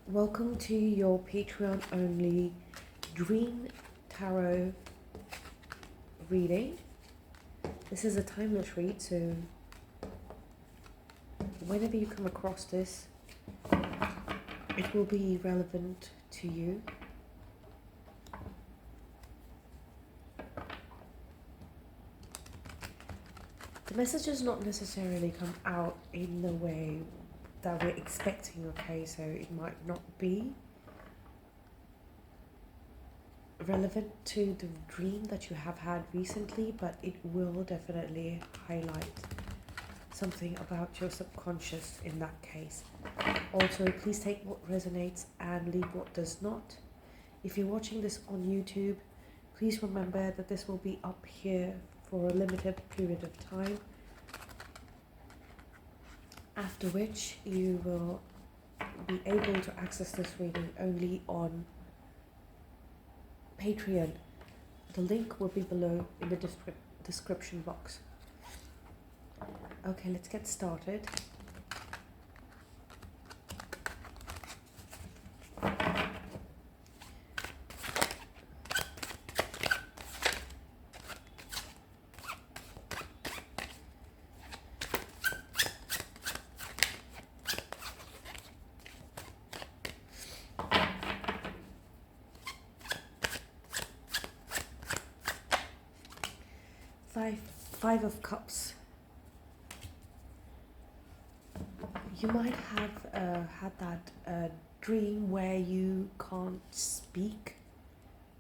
Welcome to your Patreon only Dream Tarot reading. This is a timeless read, so whenever you come across this, it will be relevant to you. The message does not necessarily come out in the way that we're expecting, okay, so it might not be relevant to the dream that you have had recently, but it will definitely highlight something about your subconscious in that case. Also, please take what resonates and leave what does not. If you're watching this on YouTube, please remember that this will be up here for a limited period of time, after which you will be able to access this reading only on Patreon. The link will be below in the description box. Okay, let's get started. Five of Cups. You might have had that dream where you can't speak,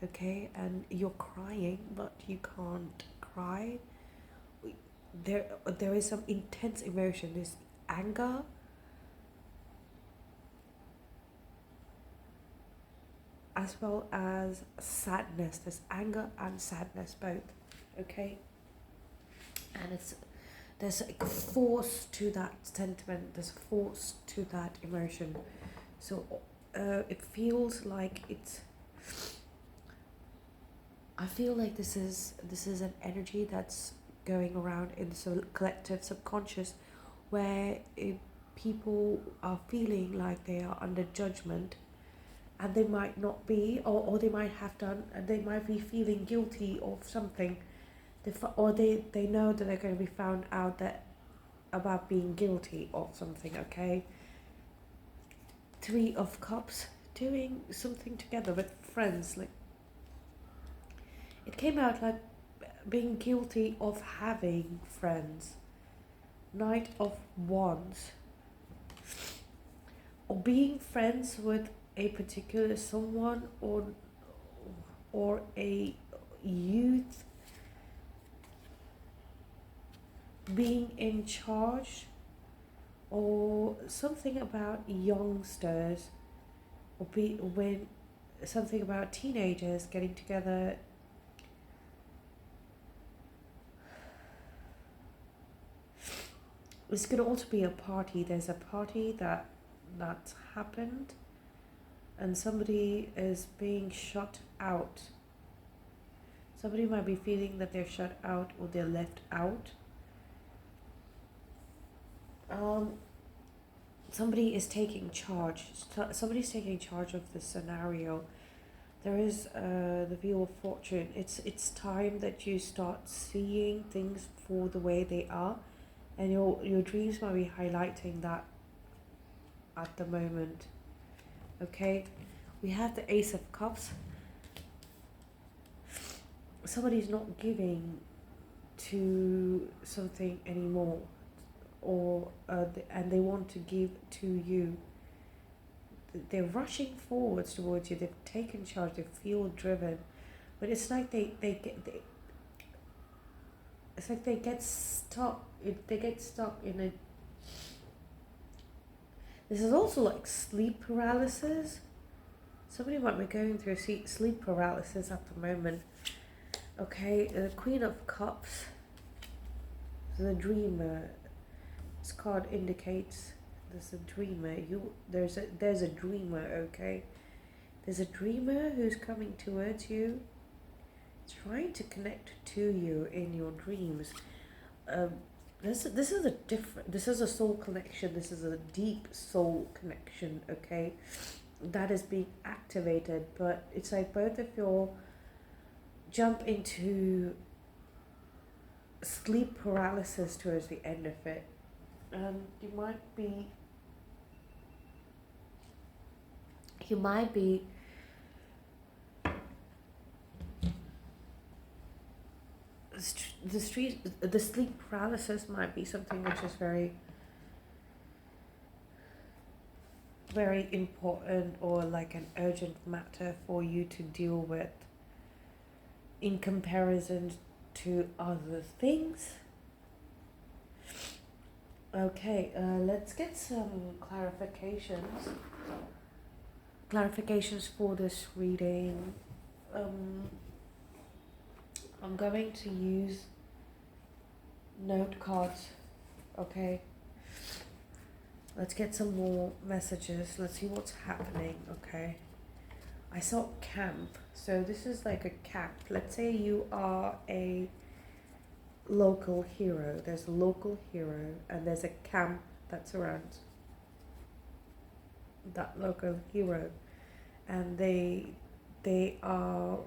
okay, and you're crying, but you can't cry. There is some intense emotion. There's anger, as well as sadness. There's anger and sadness both, okay? And there's like force to that sentiment, there's force to that emotion. So it feels like I feel like this is an energy that's going around in the collective subconscious, where people are feeling like they are under judgment, and they might not be, or they might have done, and they might be feeling guilty of something. They know that they're going to be found out that about being guilty of something, okay? Three of Cups, doing something together with friends. Like, it came out like being guilty of having friends. Knight of Wands, or being friends with a particular someone, or a youth, being in charge, or something about youngsters, or something about teenagers getting together. This could also be a party. There's a party that's happened, and somebody is being shut out. Somebody might be feeling that they're shut out or they're left out. Somebody is taking charge. Somebody's taking charge of the scenario. There is the Wheel of Fortune. It's time that you start seeing things for the way they are, and your dreams might be highlighting that at the moment. Okay, we have the Ace of Cups. Somebody's not giving to something anymore, or and they want to give to you. They're rushing forwards towards you. They've taken charge. They feel driven, but it's like it's like they get stuck. They get stuck in a. This is also like sleep paralysis. Somebody might be going through sleep paralysis at the moment. Okay, the Queen of Cups, the dreamer. This card indicates there's a dreamer. There's a dreamer. Okay, there's a dreamer who's coming towards you, trying to connect to you in your dreams. This is a soul connection. This is a deep soul connection. Okay, that is being activated, but it's like both of you jump into sleep paralysis towards the end of it, and you might be the sleep paralysis might be something which is very very important, or like an urgent matter for you to deal with in comparison to other things. Okay, let's get some clarifications for this reading. I'm going to use note cards. Okay, let's get some more messages. Let's see what's happening. Okay, I saw camp, so this is like a camp. Let's say you are a local hero. There's a local hero, and there's a camp that surrounds that local hero, and they are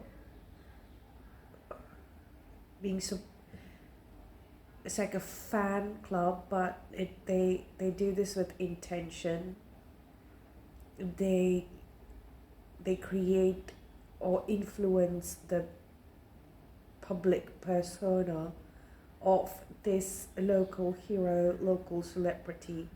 being it's like a fan club, but they do this with intention. They create or influence the public persona of this local hero, local celebrity.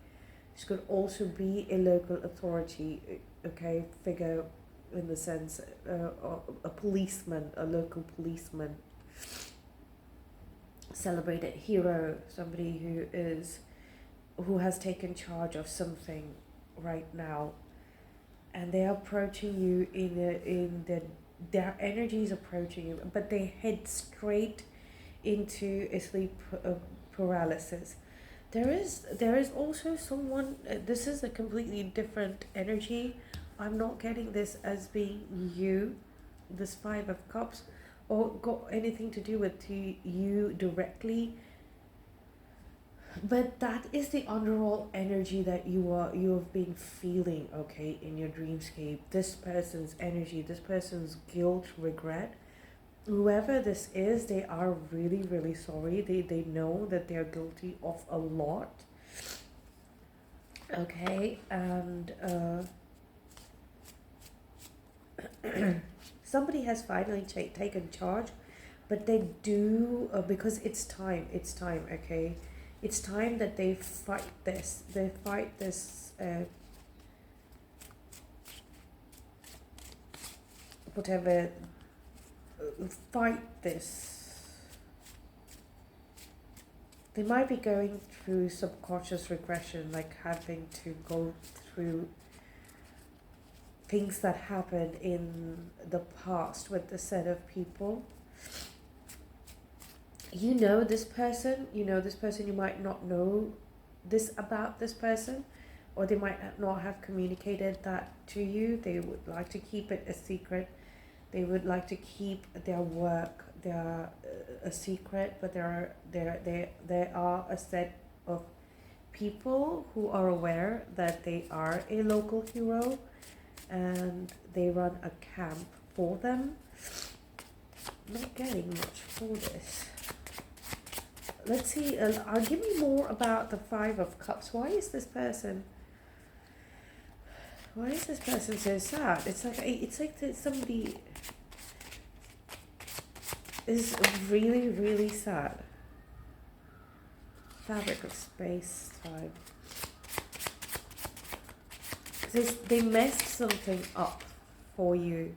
This could also be a local authority, okay, figure, in the sense, a policeman, a local policeman, celebrated hero, somebody who has taken charge of something right now, and they're approaching you their energy is approaching you, but they head straight into a sleep paralysis. There is also someone. This is a completely different energy. I'm not getting this as being you, this Five of Cups, or got anything to do with you directly. But that is the underall energy that you have been feeling, okay, in your dreamscape. This person's energy, this person's guilt, regret. Whoever this is, they are really, really sorry. They know that they're guilty of a lot. Okay, and somebody has finally taken charge, but they do, because it's time, okay? It's time that they fight this. Whatever, fight this. They might be going through subconscious regression, like having to go through things that happened in the past with the set of people. You know this person, you might not know this about this person, or they might not have communicated that to you. They would like to keep it a secret. They would like to keep their work a secret, but there are a set of people who are aware that they are a local hero, and they run a camp for them. I'm not getting much for this. Let's see, give me more about the Five of Cups. Why is this person so sad? It's like that somebody is really, really sad. Fabric of space, time. They messed something up for you.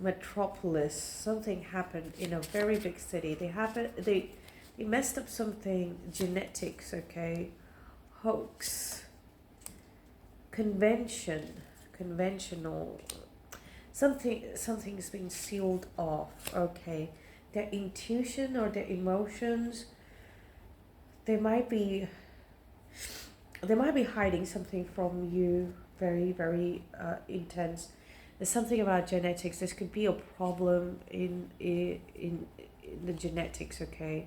Metropolis, something happened in a very big city. They messed up something, genetics, okay, hoax, conventional, something's been sealed off, okay. Their intuition or their emotions, they might be hiding something from you, very, very intense. There's something about genetics. This could be a problem in the genetics, okay?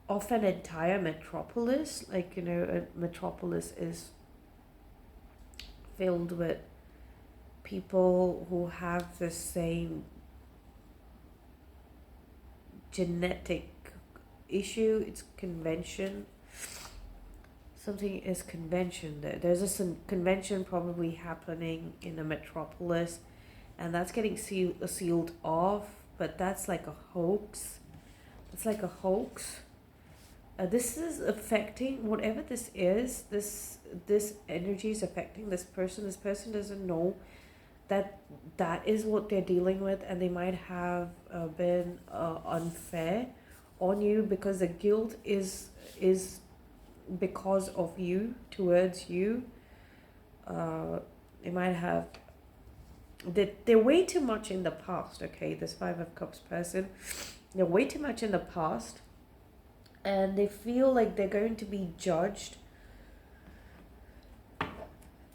of an entire metropolis. Like, a metropolis is filled with people who have the same genetic issue. It's convention. Something is convention there. There's a convention probably happening in a metropolis, and that's getting sealed off, but that's like a hoax. It's like a hoax. This is affecting whatever this is. This energy is affecting this person. This person doesn't know that that is what they're dealing with, and they might have been unfair on you, because the guilt is because of you, towards you. They might have, they're way too much in the past. Okay, this Five of Cups person, they're way too much in the past, and they feel like they're going to be judged.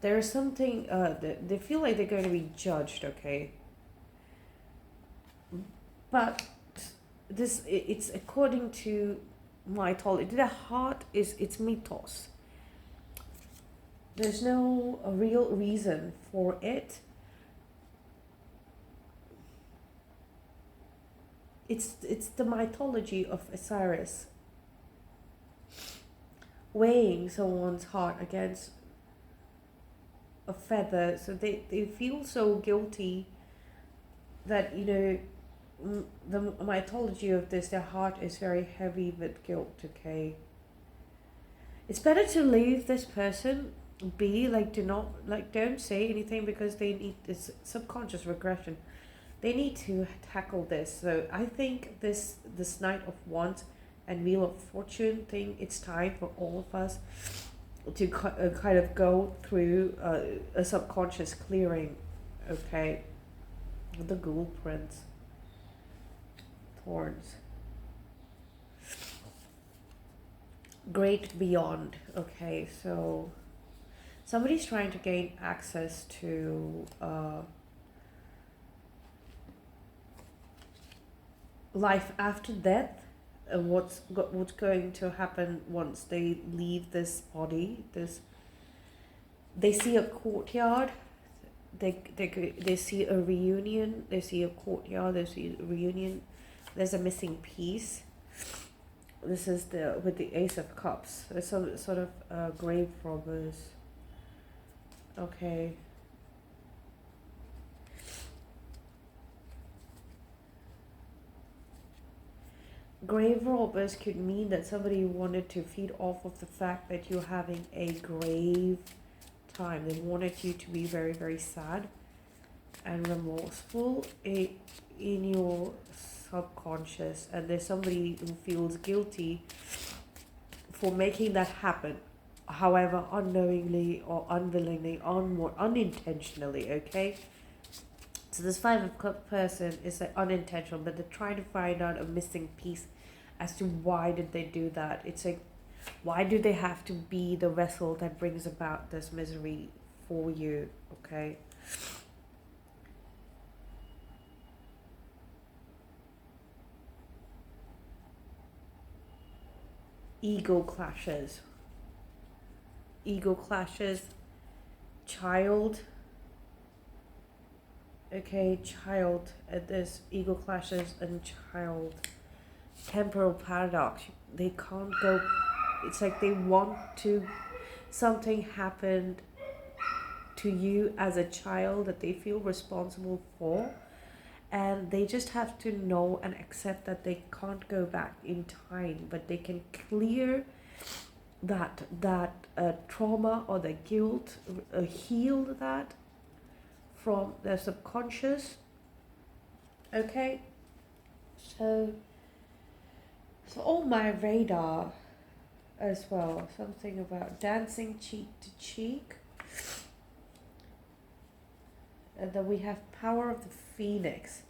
There's something, they feel like they're going to be judged, okay? But it's according to mythology. The heart it's mythos. There's no real reason for it. It's the mythology of Osiris weighing someone's heart against a feather. So they feel so guilty that, the mythology of this, their heart is very heavy with guilt, okay? It's better to leave this person be. Like, don't say anything, because they need this subconscious regression. They need to tackle this. So I think this Knight of Wands and Wheel of Fortune thing, it's time for all of us to kind of go through a subconscious clearing, okay? The Ghoul Prince. Thorns. Great Beyond. Okay, so somebody's trying to gain access to life after death. What's going to happen once they leave this body? They see a courtyard. They see a reunion. They see a courtyard. They see a reunion. There's a missing piece. This is with the Ace of Cups. There's some sort of grave robbers. Okay. Grave robbers could mean that somebody wanted to feed off of the fact that you're having a grave time. They wanted you to be very, very sad and remorseful in your subconscious, and there's somebody who feels guilty for making that happen, however unknowingly or unwillingly, or unintentionally, okay? So this Five of Cups person is like unintentional, but they're trying to find out a missing piece as to why did they do that. It's like, why do they have to be the vessel that brings about this misery for you, okay? Ego clashes, child, okay, child, there's ego clashes and child. Temporal paradox, they can't go, it's like they want to, something happened to you as a child that they feel responsible for, and they just have to know and accept that they can't go back in time, but they can clear that trauma or the guilt, heal that from their subconscious, okay? So on my radar as well, something about dancing cheek to cheek. And then we have Power of the Phoenix.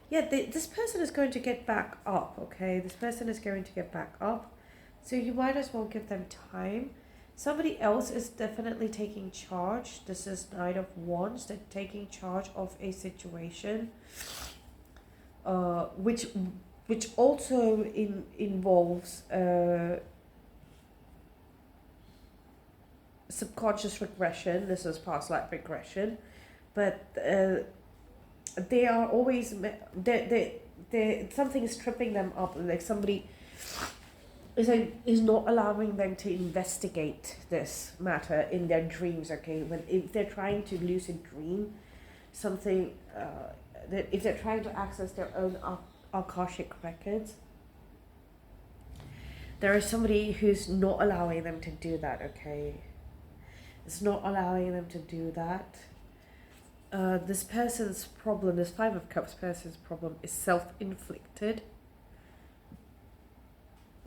Yeah, this person is going to get back up, okay? This person is going to get back up. So you might as well give them time. Somebody else is definitely taking charge. This is Knight of Wands. They're taking charge of a situation, which which also involves subconscious regression. This is past life regression, but they are always they something is tripping them up. Like somebody is not allowing them to investigate this matter in their dreams. Okay, when if they're trying to lucid dream something, that if they're trying to access their own akashic records, there is somebody who's not allowing them to do that. Okay, it's not allowing them to do that. This person's problem, this Five of Cups person's problem, is self-inflicted.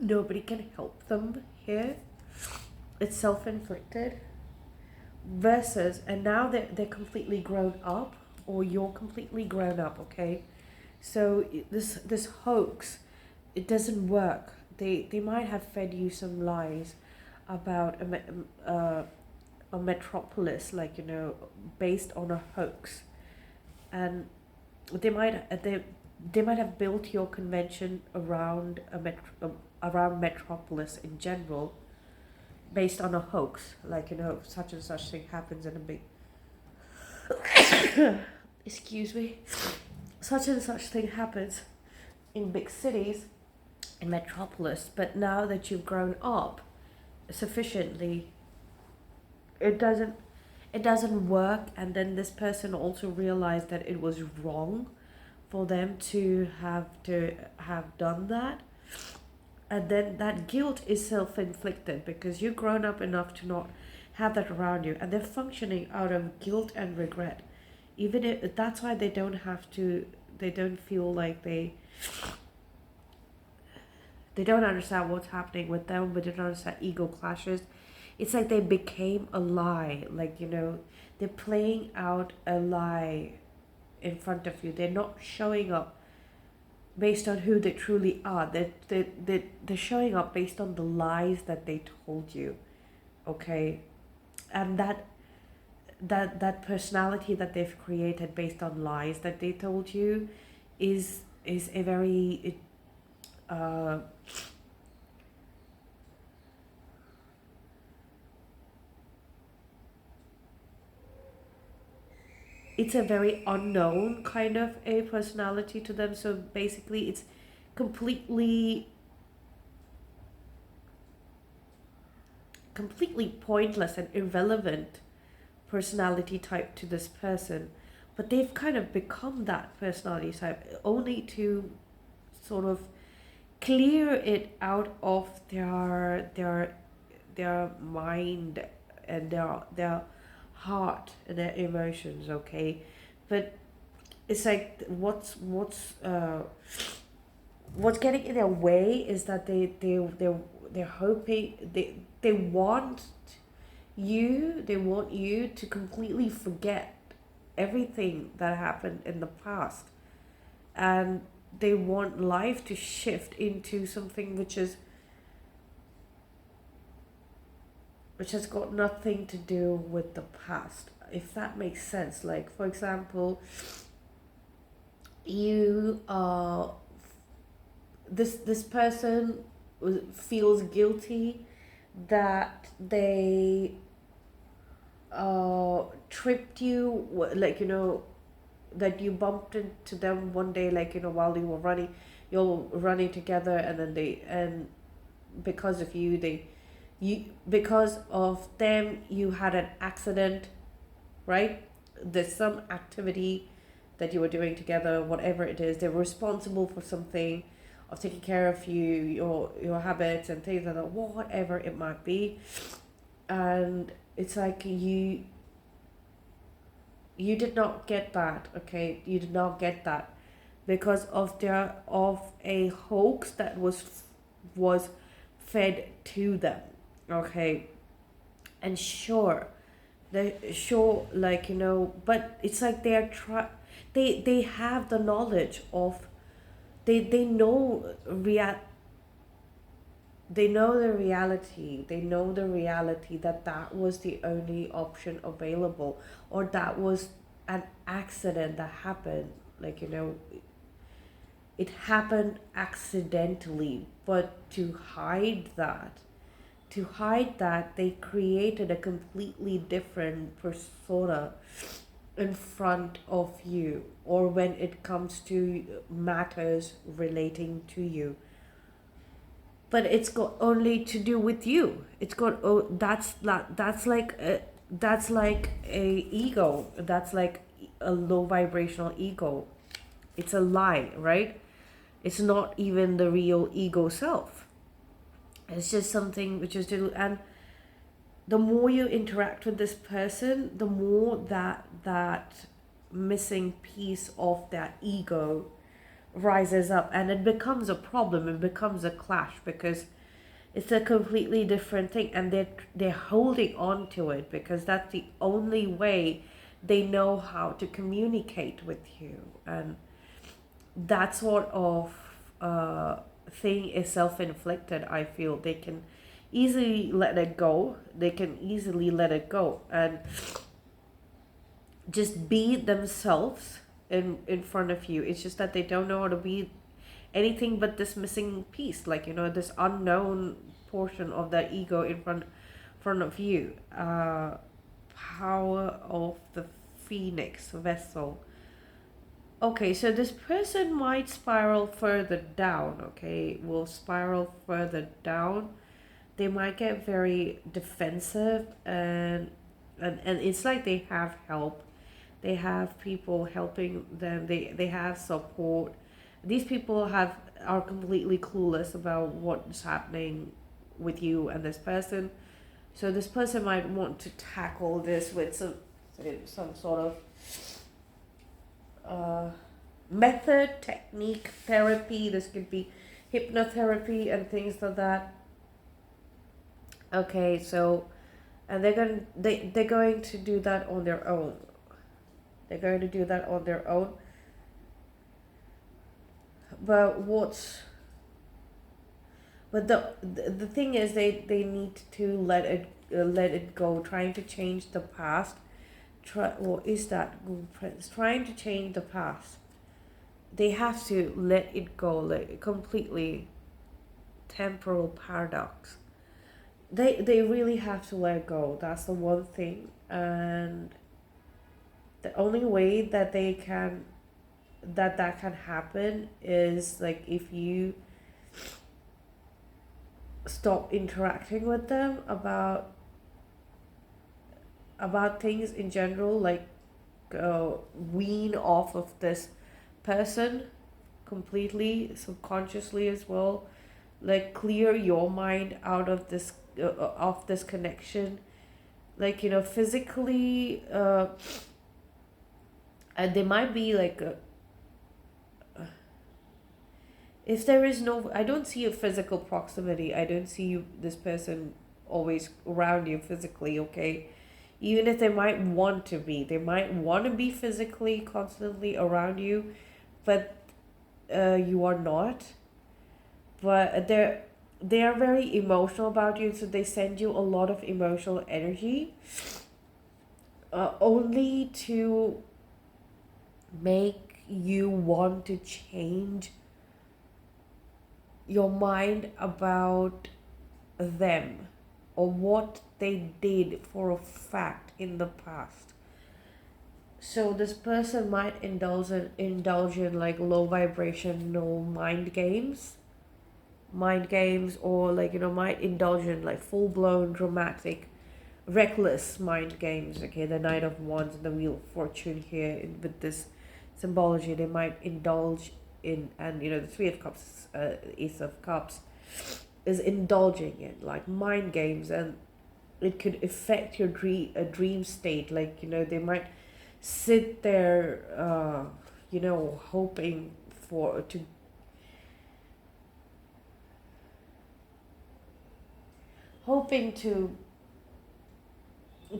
Nobody can help them here. It's self-inflicted. Versus, and now they're completely grown up, or you're completely grown up, okay? So this hoax, it doesn't work. They might have fed you some lies about a metropolis, like, you know, based on a hoax, and they might have built your convention around around metropolis in general, based on a hoax, like, you know, such and such thing happens in a big excuse me, such and such thing happens in big cities, in metropolis. But now that you've grown up sufficiently, it doesn't work. And then this person also realized that it was wrong for them to have done that. And then that guilt is self-inflicted, because you've grown up enough to not have that around you, and they're functioning out of guilt and regret. Even if that's why they don't feel like they don't understand what's happening with them, but they don't understand ego clashes. It's like they became a lie, like, you know, they're playing out a lie in front of you. They're not showing up based on who they truly are. They're showing up based on the lies that they told you, okay? And that personality that they've created based on lies that they told you is a very it's a very unknown kind of a personality to them. So basically it's completely pointless and irrelevant personality type to this person, but they've kind of become that personality type only to sort of clear it out of their mind and their heart and their emotions, okay? But it's like what's getting in their way is that they're hoping they want you to completely forget everything that happened in the past, and they want life to shift into something which has got nothing to do with the past, if that makes sense. Like, for example, you are this person feels guilty that they tripped you, like, you know, that you bumped into them one day, like, you know, while you're running together, and then and because of because of them you had an accident, right? There's some activity that you were doing together, whatever it is. They're responsible for something, of taking care of you, your habits and things like that, whatever it might be. And it's like you did not get that, okay? You did not get that because of a hoax that was fed to them, okay? And sure, like, you know, but it's like they have the knowledge of, they know they know the reality. They know the reality that was the only option available, or that was an accident that happened. Like, you know, it happened accidentally, but to hide that, they created a completely different persona in front of you, or when it comes to matters relating to you. But it's got only to do with you. It's got, oh, that's like a ego. That's like a low vibrational ego. It's a lie, right? It's not even the real ego self. It's just something which is to, and the more you interact with this person, the more that missing piece of that ego rises up, and it becomes a problem. It becomes a clash because it's a completely different thing, and they're holding on to it because that's the only way they know how to communicate with you. And that sort of thing is self-inflicted. I feel they can easily let it go. They can easily let it go and just be themselves in front of you. It's just that they don't know how to be anything but this missing piece, like, this unknown portion of that ego in front of you. Power of the phoenix vessel. Okay, so this person might spiral further down, okay? Will spiral further down. They might get very defensive, and it's like they have help. They have people helping them. They have support. These people are completely clueless about what's happening with you and this person. So this person might want to tackle this with some sort of method, technique, therapy. This could be hypnotherapy and things like that. Okay, so, and they're going to do that on their own. They're going to do that on their own. But the thing is, they need to let it go. Trying to change the past. What is that, good Prince? Trying to change the past. They have to let it go, like completely. Temporal paradox. They really have to let go. That's the one thing, and the only way that they can that can happen is like if you stop interacting with them about things in general, like wean off of this person completely, subconsciously as well, like clear your mind out of this connection, like physically, and they might be like if there is no, I don't see a physical proximity. I don't see this person always around you physically, okay? Even if they might want to be physically constantly around you, but you are not. But they are very emotional about you, so they send you a lot of emotional energy, only to make you want to change your mind about them or what they did for a fact in the past. So this person might indulge in like low vibrational mind games, or like might indulge in like full blown dramatic, reckless mind games. Okay, the Knight of Wands and the Wheel of Fortune here with this symbology, they might indulge in, and the Three of Cups, Ace of Cups is indulging in like mind games, and it could affect your dream state. Like they might sit there hoping to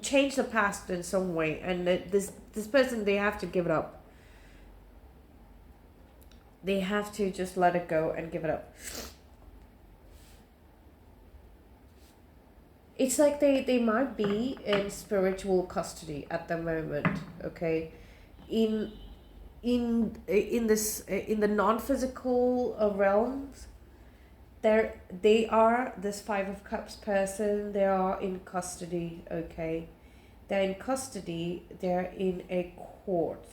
change the past in some way, and this person, they have to give it up. They have to just let it go and give it up. It's like they might be in spiritual custody at the moment, okay? In in the non-physical realms, they are this Five of Cups person. They are in custody. Okay, they're in custody. They're in a court.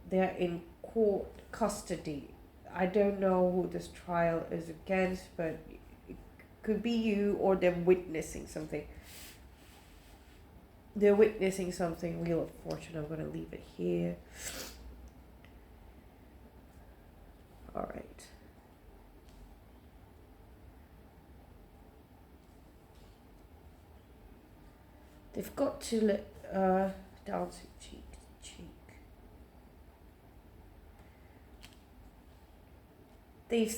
They're in court custody. I don't know who this trial is against, but it could be you, or they're witnessing something. They're witnessing something. Wheel of Fortune. I'm gonna leave it here. All right. They've got to let dancing cheek to cheek. They've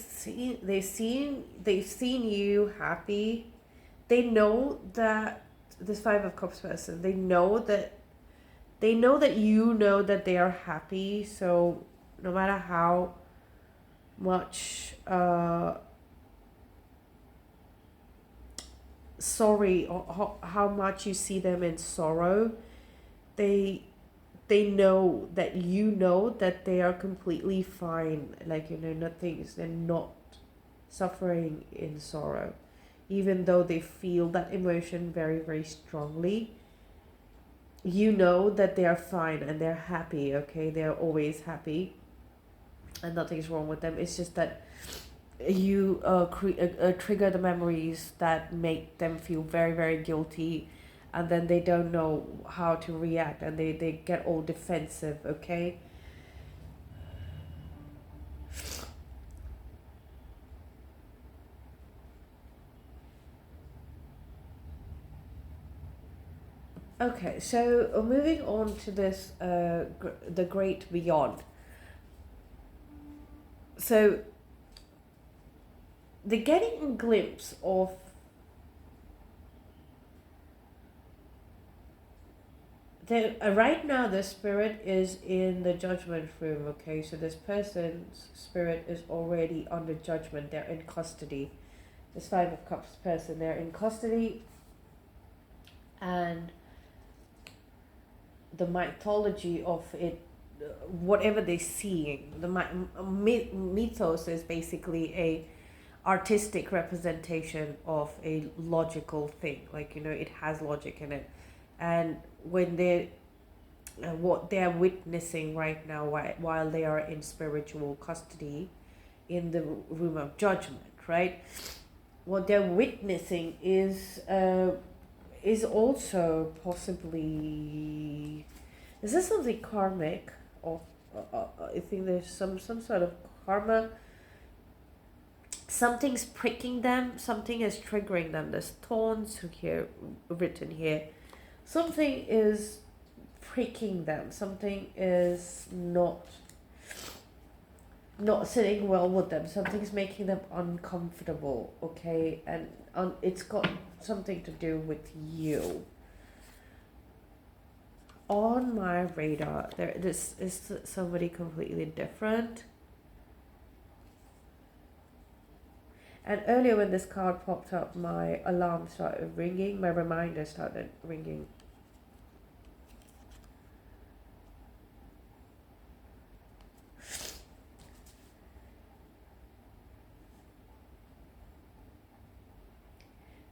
seen you happy. They know that this Five of Cups person. They know that you know that they are happy. So no matter how much sorry, or how much you see them in sorrow, they know that you know that they are completely fine. Like, they're not suffering in sorrow, even though they feel that emotion very, very strongly. You know that they are fine and they're happy. Okay, they're always happy and nothing's wrong with them. It's just that you trigger the memories that make them feel very, very guilty, and then they don't know how to react, and they get all defensive. Okay, okay, so moving on to this the great beyond. So they're getting a glimpse of right now the spirit is in the judgment room. Okay, so this person's spirit is already under judgment. They're in custody. This Five of Cups person, they're in custody, and the mythology of it, whatever they're seeing, the mythos is basically a artistic representation of a logical thing. Like, it has logic in it, and when they what they're witnessing right now, while they are in spiritual custody in the room of judgment, right, what they're witnessing is also possibly, is this something karmic, or I think there's some sort of karma. Something's pricking them, something is triggering them. There's thorns here written here. Something is pricking them. Something is not sitting well with them. Something's making them uncomfortable. Okay, and it's got something to do with you. On my radar, this is somebody completely different. And earlier when this card popped up, my alarm started ringing. My reminder started ringing.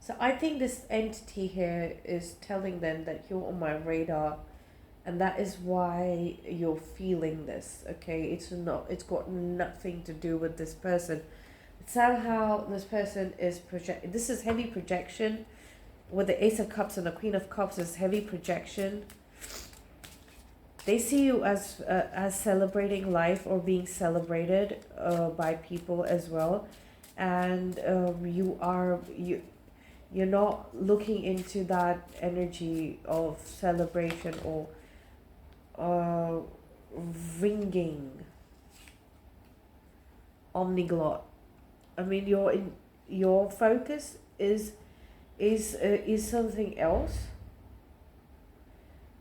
So I think this entity here is telling them that you're on my radar, and that is why you're feeling this. Okay, it's got nothing to do with this person. Somehow this person is this is heavy projection, with the Ace of Cups and the Queen of Cups is heavy projection. They see you as celebrating life, or being celebrated by people as well, and you're not looking into that energy of celebration or ringing omniglot. I mean, your focus is something else.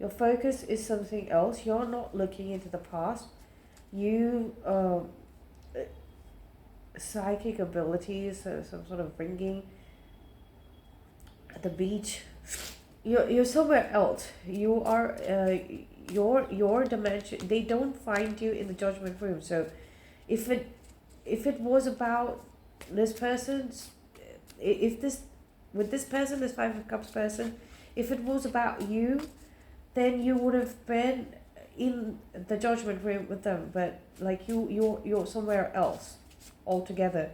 Your focus is something else. You're not looking into the past. You psychic abilities, some sort of ringing at the beach. You're somewhere else. You are your dimension, they don't find you in the judgment room. So if it was about this person's, if this, with this person, this Five of Cups person, if it was about you, then you would have been in the judgment room with them. But like you're somewhere else altogether.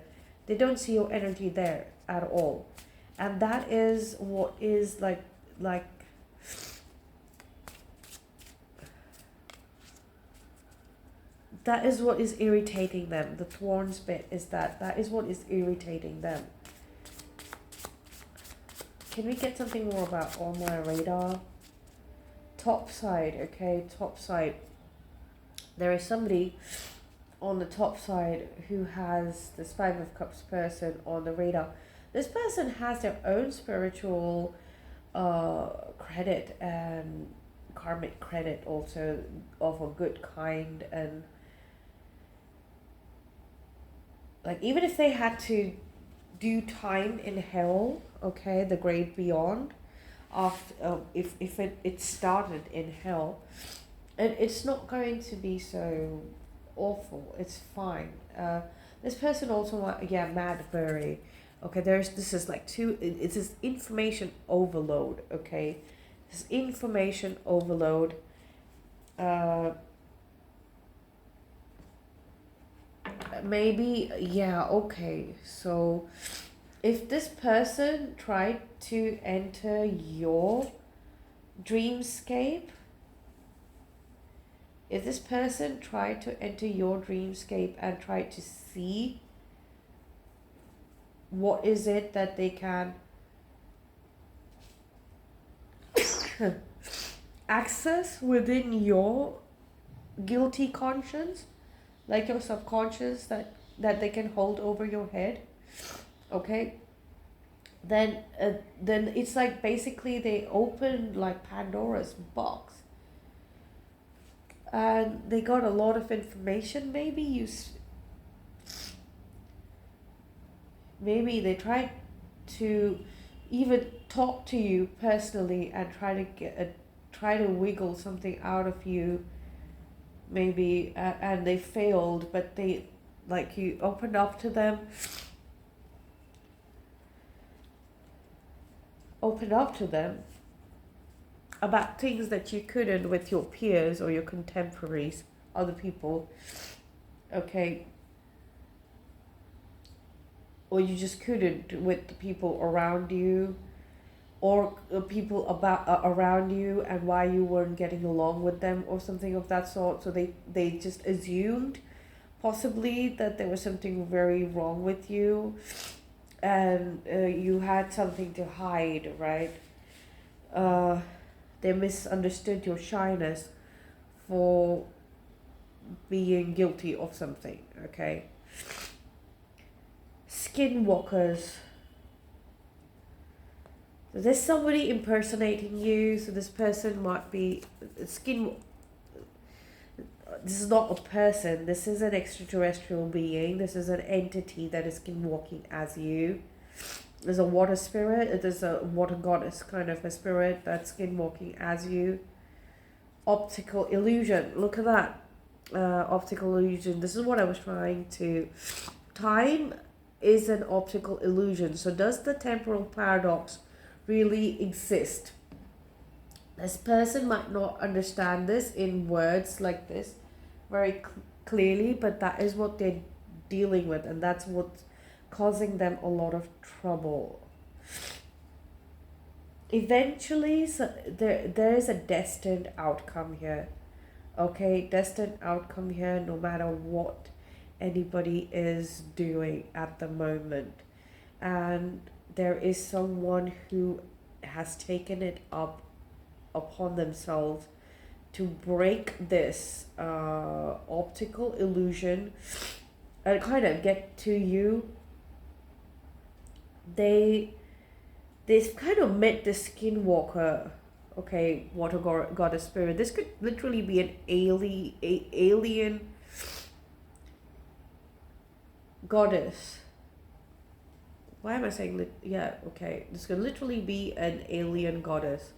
They don't see your energy there at all, and that is what is like that is what is irritating them. The thorns bit is that is what is irritating them. Can we get something more about on my radar? Top side, okay, top side. There is somebody on the top side who has this Five of Cups person on the radar. This person has their own spiritual credit and karmic credit also of a good kind, and like even if they had to do time in hell, okay, the great beyond, after if it started in hell, and it's not going to be so awful. It's fine. This person also Madbury. Okay, this is like it's this information overload. Okay, this information overload. Maybe, yeah, okay. So if this person tried to enter your dreamscape, if this person tried to enter your dreamscape and tried to see what is it that they can access within your guilty conscience, like your subconscious that they can hold over your head, okay, then it's like basically they open like Pandora's box, and they got a lot of information. Maybe they tried to even talk to you personally and try to wiggle something out of you, maybe, and they failed, but they, like, you opened up to them, about things that you couldn't with your peers or your contemporaries, other people, okay, or you just couldn't with the people around you, or people around you, and why you weren't getting along with them or something of that sort. So they just assumed possibly that there was something very wrong with you, and you had something to hide, right? They misunderstood your shyness for being guilty of something, okay? Skinwalkers. So there's somebody impersonating you, so this person might be this is not a person, this is an extraterrestrial being, this is an entity that is skinwalking as you. There's a water spirit, there's a water goddess kind of a spirit that's skinwalking as you. Optical illusion, look at that. Optical illusion, this is what I was trying to... Time is an optical illusion. So does the temporal paradox really exist? This person might not understand this in words like this very clearly, but that is what they're dealing with, and that's what's causing them a lot of trouble. Eventually, so there is a destined outcome here. Okay, destined outcome here, no matter what anybody is doing at the moment. And there is someone who has taken it upon themselves to break this optical illusion and kind of get to you. They've kind of met the skinwalker, okay, water goddess spirit. This could literally be an alien goddess. Why am I saying yeah, okay, this could literally be an alien goddess.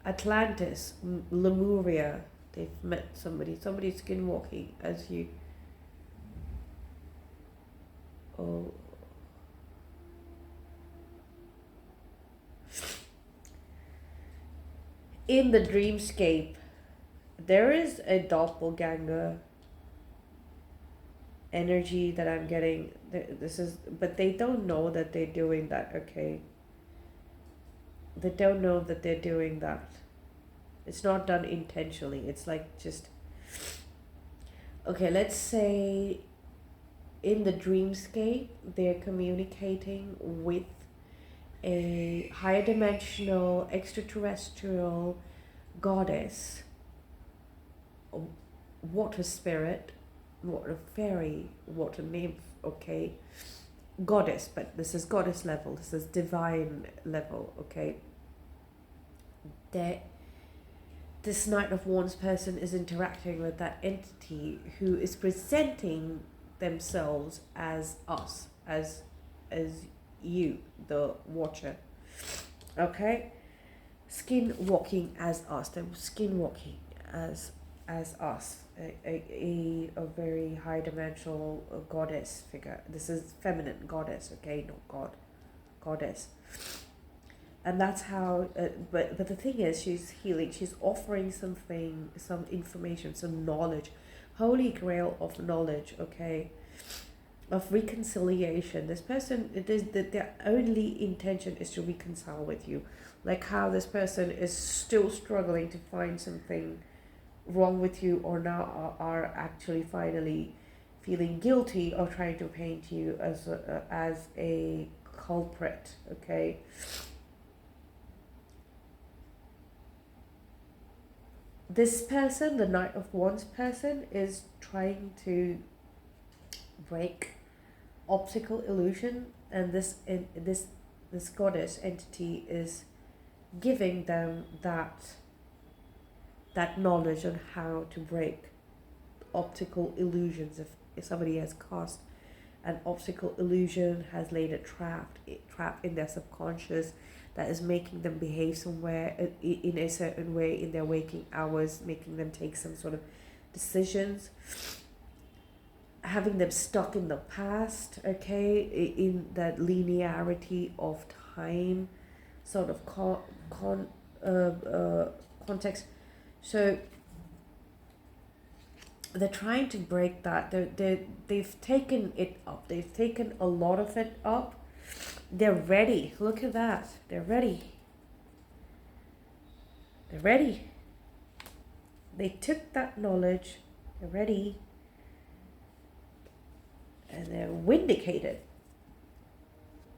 Atlantis, Lemuria. They've met somebody. Somebody's skinwalking as you. Oh. In the dreamscape, there is a doppelganger energy that I'm getting. This is, but they don't know that they're doing that. Okay. They don't know that they're doing that. It's not done intentionally. It's like just. Okay, let's say in the dreamscape, they're communicating with a higher dimensional extraterrestrial goddess, water spirit, water fairy, water nymph, okay? Goddess, but this is goddess level, this is divine level, okay? That this Knight of Wands person is interacting with that entity who is presenting themselves as us, as you, the watcher. Okay? Skin walking as us. They're skin walking as us. A very high dimensional goddess figure. This is feminine goddess, okay, not god. Goddess. And that's how, but the thing is, she's healing. She's offering something, some information, some knowledge, holy grail of knowledge. Okay, of reconciliation. This person, it is that their only intention is to reconcile with you, like how this person is still struggling to find something wrong with you, or now are actually finally feeling guilty or trying to paint you as a culprit. Okay. This person, the Knight of Wands person, is trying to break optical illusion, and this goddess entity is giving them that knowledge on how to break optical illusions. If somebody has cast an optical illusion, has laid a trap in their subconscious, that is making them behave somewhere in a certain way in their waking hours, making them take some sort of decisions, having them stuck in the past, okay, in that linearity of time sort of context. So they're trying to break that. They've taken it up. They've taken a lot of it up. They're ready. Look at that. They're ready. They're ready. They took that knowledge. They're ready. And they're vindicated.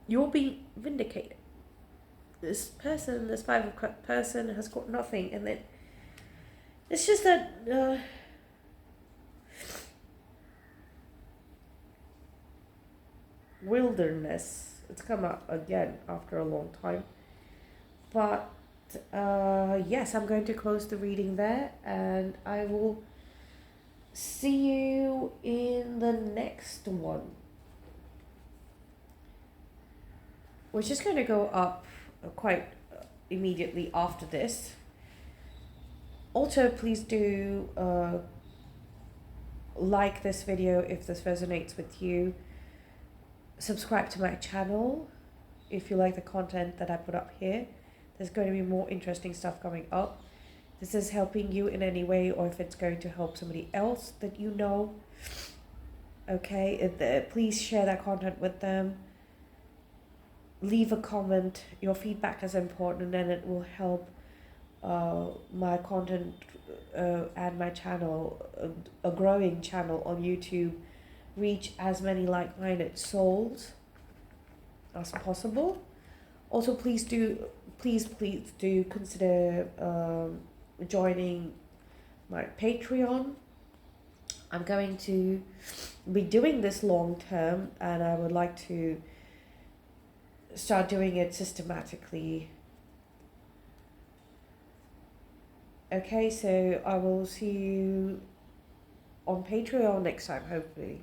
You're being vindicated. This person, this Five of Cups person, has got nothing. And then it's just that wilderness. It's come up again after a long time. But yes, I'm going to close the reading there, and I will see you in the next one, which is going to go up quite immediately after this. Also, please do like this video if this resonates with you. Subscribe to my channel if you like the content that I put up here. There's going to be more interesting stuff coming up. This is helping you in any way, or if it's going to help somebody else that you know. Okay, please share that content with them. Leave a comment. Your feedback is important, and it will help my content and my channel, a growing channel on YouTube, reach as many like-minded souls as possible. Also, please do consider joining my Patreon. I'm going to be doing this long term, and I would like to start doing it systematically. Okay, so I will see you on Patreon next time, hopefully.